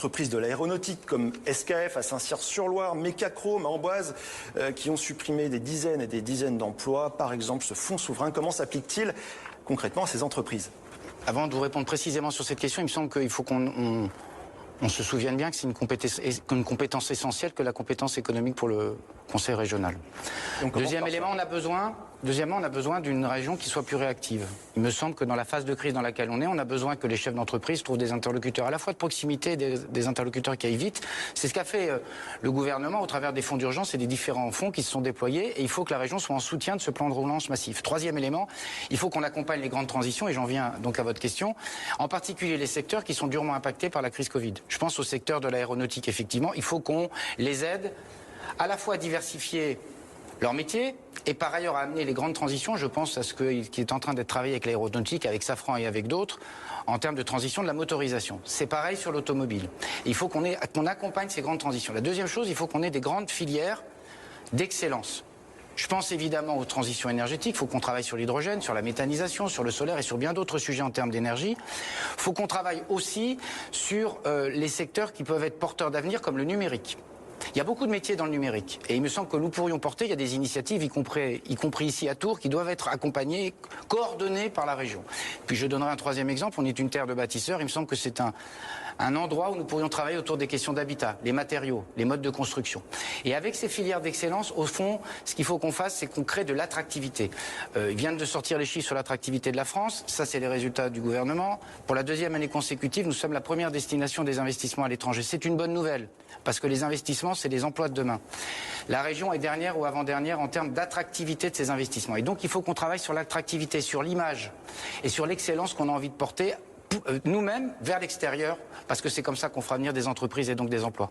entreprises de l'aéronautique comme SKF à Saint-Cyr-sur-Loire, Mecachrome à Amboise, qui ont supprimé des dizaines et des dizaines d'emplois. Par exemple, ce fonds souverain, comment s'applique-t-il concrètement à ces entreprises? Avant de vous répondre précisément sur cette question, il me semble qu'il faut qu'on se souvienne bien que c'est une compétence essentielle que la compétence économique pour le Conseil régional. Deuxièmement, on a besoin d'une région qui soit plus réactive. Il me semble que dans la phase de crise dans laquelle on a besoin que les chefs d'entreprise trouvent des interlocuteurs à la fois de proximité et des interlocuteurs qui aillent vite. C'est ce qu'a fait le gouvernement au travers des fonds d'urgence et des différents fonds qui se sont déployés. Et il faut que la région soit en soutien de ce plan de relance massif. Troisième élément, il faut qu'on accompagne les grandes transitions, et j'en viens donc à votre question, en particulier les secteurs qui sont durement impactés par la crise Covid. Je pense au secteur de l'aéronautique, effectivement. Il faut qu'on les aide à la fois à diversifier leur métier et par ailleurs à amener les grandes transitions. Je pense à ce qui est en train d'être travaillé avec l'aéronautique, avec Safran et avec d'autres, en termes de transition de la motorisation. C'est pareil sur l'automobile. Il faut qu'on accompagne ces grandes transitions. La deuxième chose, il faut qu'on ait des grandes filières d'excellence. Je pense évidemment aux transitions énergétiques. Il faut qu'on travaille sur l'hydrogène, sur la méthanisation, sur le solaire et sur bien d'autres sujets en termes d'énergie. Il faut qu'on travaille aussi sur les secteurs qui peuvent être porteurs d'avenir comme le numérique. Il y a beaucoup de métiers dans le numérique et il me semble que nous pourrions porter, il y a des initiatives, y compris ici à Tours, qui doivent être accompagnées, coordonnées par la région. Puis je donnerai un troisième exemple, on est une terre de bâtisseurs, il me semble que c'est un endroit où nous pourrions travailler autour des questions d'habitat, les matériaux, les modes de construction. Et avec ces filières d'excellence, au fond, ce qu'il faut qu'on fasse, c'est qu'on crée de l'attractivité. Ils viennent de sortir les chiffres sur l'attractivité de la France, ça c'est les résultats du gouvernement. Pour la deuxième année consécutive, nous sommes la première destination des investissements à l'étranger. C'est une bonne nouvelle, parce que les investissements, c'est les emplois de demain. La région est dernière ou avant-dernière en termes d'attractivité de ces investissements. Et donc il faut qu'on travaille sur l'attractivité, sur l'image et sur l'excellence qu'on a envie de porter nous-mêmes vers l'extérieur, parce que c'est comme ça qu'on fera venir des entreprises et donc des emplois.